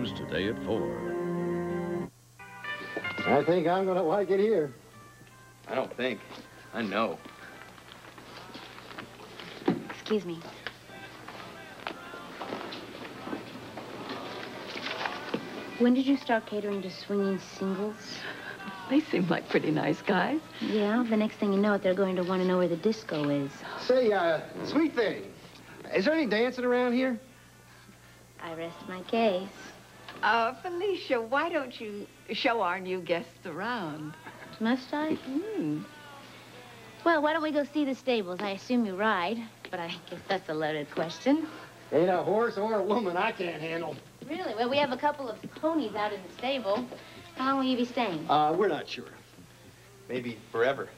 News today at 4. I think I'm going to like it here. I don't think. I know. Excuse me. When did you start catering to swinging singles? They seem like pretty nice guys. Yeah, the next thing you know, they're going to want to know where the disco is. Say, sweet thing, is there any dancing around here? I rest my case. Felicia, why don't you show our new guests around? Must I? Well, why don't we go see the stables? I assume you ride, but I guess that's a loaded question. Ain't a horse or a woman I can't handle. Really? Well, we have a couple of ponies out in the stable. How long will you be staying? We're not sure. Maybe forever.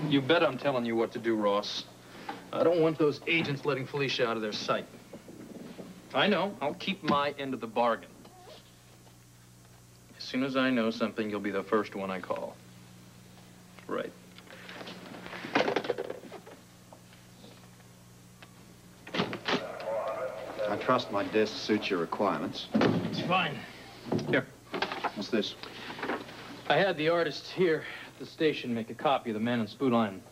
You bet I'm telling you what to do, Ross. I don't want those agents letting Felicia out of their sight. I know. I'll keep my end of the bargain. As soon as I know something, you'll be the first one I call. Right. I trust my desk suits your requirements. It's fine. Here. What's this? I had the artist here at the station make a copy of the Man in Spoon Island.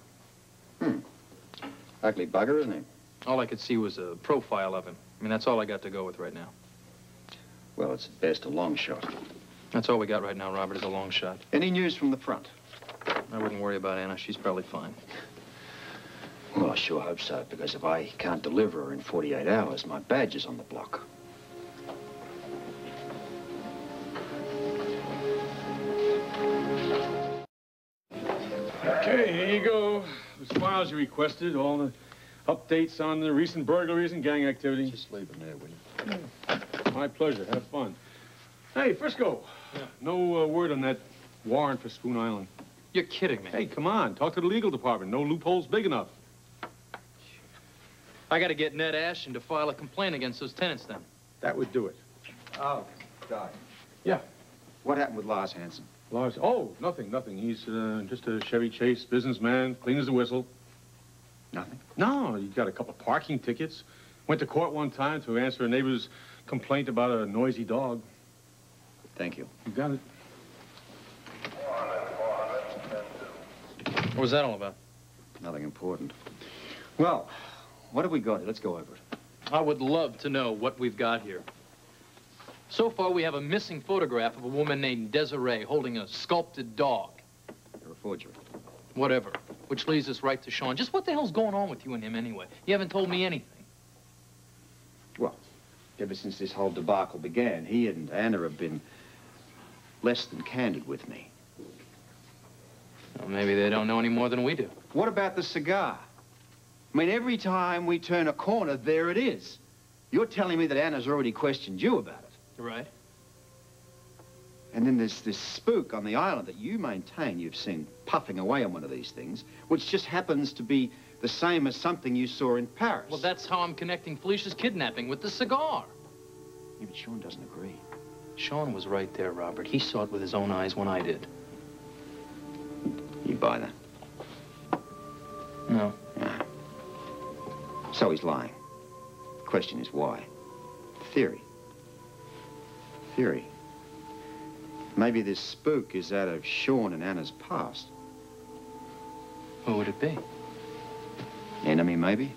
Ugly bugger, isn't he? All I could see was a profile of him. I mean, that's all I got to go with right now. Well, it's at best a long shot. That's all we got right now, Robert, is a long shot. Any news from the front? I wouldn't worry about Anna. She's probably fine. Well, I sure hope so, because if I can't deliver her in 48 hours, my badge is on the block. Okay, here you go. The files you requested, all the updates on the recent burglaries and gang activity. Just leave them there, will you? My pleasure. Have fun. Hey, Frisco. Yeah. No word on that warrant for Spoon Island. You're kidding me. Hey, come on. Talk to the legal department. No loopholes big enough. I got to get Ned Ashton to file a complaint against those tenants then. That would do it. Oh, Doc. Yeah. What happened with Lars Hansen? Lars? Oh, nothing. He's just a Chevy Chase businessman, clean as a whistle. Nothing? No, he got a couple parking tickets. Went to court one time to answer a neighbor's complaint about a noisy dog. Thank you. You got it. What was that all about? Nothing important. Well, what have we got here? Let's go over it. I would love to know what we've got here. So far, we have a missing photograph of a woman named Desiree holding a sculpted dog. You're a forgery. Whatever. Which leads us right to Sean. Just what the hell's going on with you and him anyway? You haven't told me anything. Well, ever since this whole debacle began, he and Anna have been less than candid with me. Well, maybe they don't know any more than we do. What about the cigar? I mean, every time we turn a corner, there it is. You're telling me that Anna's already questioned you about it. Right. And then there's this spook on the island that you maintain you've seen puffing away on one of these things, which just happens to be the same as something you saw in Paris. Well, that's how I'm connecting Felicia's kidnapping with the cigar. Yeah, but Sean doesn't agree. Sean was right there, Robert. He saw it with his own eyes when I did. You buy that? No. Yeah. So he's lying. The question is why? Theory. Theory. Maybe this spook is out of Sean and Anna's past. Who would it be? Enemy, maybe?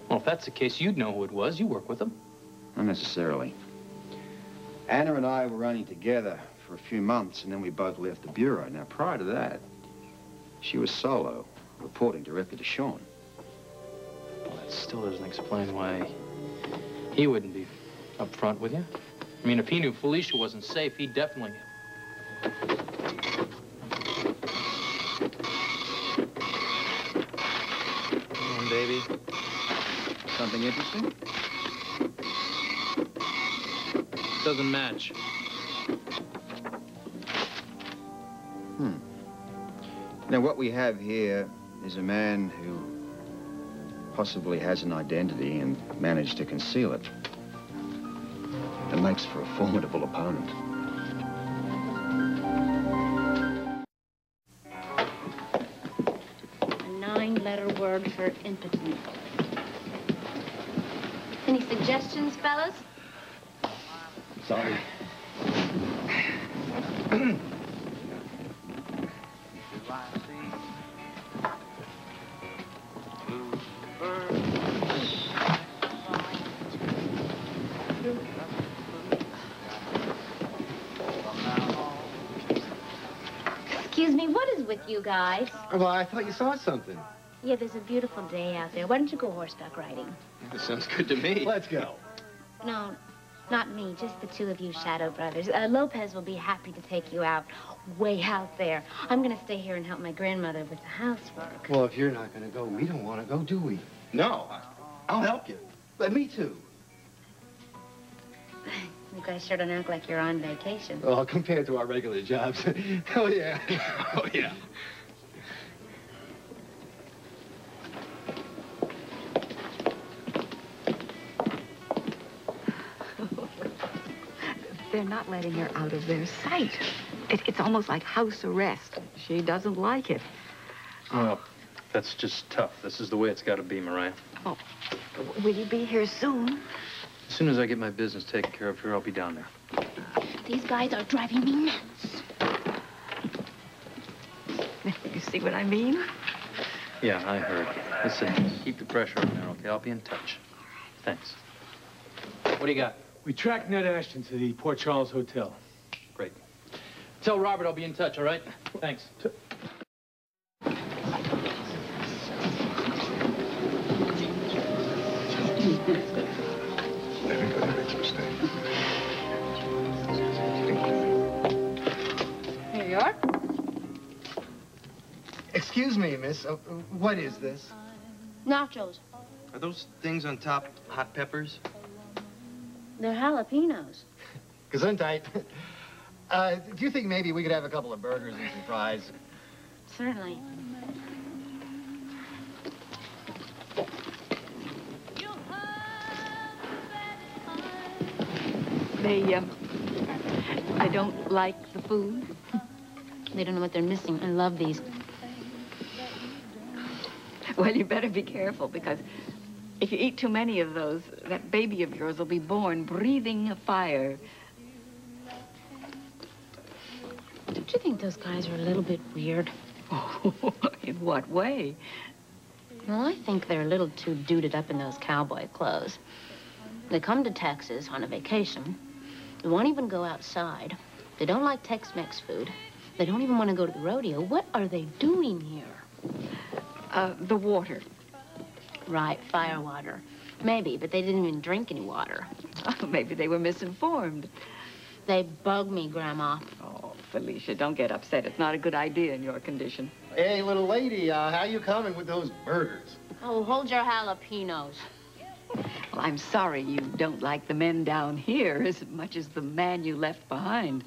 Well, if that's the case, you'd know who it was. You work with them. Not necessarily. Anna and I were running together for a few months, and then we both left the bureau. Now, prior to that, she was solo, reporting directly to Sean. Well, that still doesn't explain why he wouldn't be up front with you. I mean, if he knew Felicia wasn't safe, he'd definitely... Come on, baby. Something interesting? Doesn't match. Now, what we have here is a man who possibly has an identity and managed to conceal it. It makes for a formidable opponent. nine-letter word for impotent. Any suggestions, fellas? Sorry. Excuse me, what is with you guys? Well, I thought you saw something. Yeah, there's a beautiful day out there. Why don't you go horseback riding? That sounds good to me. Let's go. No, not me, just the two of you Shadow Brothers. Lopez will be happy to take you out, way out there. I'm gonna stay here and help my grandmother with the housework. Well, if you're not going to go, we don't want to go, do we? No. I'll help you. But me too. You guys sure don't act like you're on vacation. Well, compared to our regular jobs. Oh, yeah. Oh, yeah. They're not letting her out of their sight. It's almost like house arrest. She doesn't like it. Well, that's just tough. This is the way it's got to be, Mariah. Oh, will you be here soon? As soon as I get my business taken care of here, I'll be down there. These guys are driving me nuts. You see what I mean? Yeah, I heard. Listen, keep the pressure on there, okay? I'll be in touch. Thanks. What do you got? We tracked Ned Ashton to the Port Charles Hotel. Great. Tell Robert I'll be in touch, all right? Thanks. Everybody makes mistakes. Here you are. Excuse me, miss. What is this? Nachos. Are those things on top hot peppers? They're jalapenos. Gesundheit. Do you think maybe we could have a couple of burgers and some fries? Certainly. They don't like the food? They don't know what they're missing. I love these. Well, you better be careful, because if you eat too many of those, that baby of yours will be born breathing fire. Don't you think those guys are a little bit weird? Oh, in what way? Well, I think they're a little too duded up in those cowboy clothes. They come to Texas on a vacation. They won't even go outside. They don't like Tex-Mex food. They don't even want to go to the rodeo. What are they doing here? The water. Right, fire water. Maybe, but they didn't even drink any water. Oh, maybe they were misinformed. They bug me, Grandma. Oh, Felicia, don't get upset. It's not a good idea in your condition. Hey, little lady, how you coming with those burgers? Oh, hold your jalapenos. Well, I'm sorry you don't like the men down here as much as the man you left behind.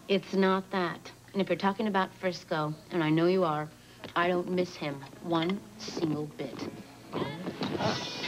It's not that. And if you're talking about Frisco, and I know you are, I don't miss him one single bit. Oh.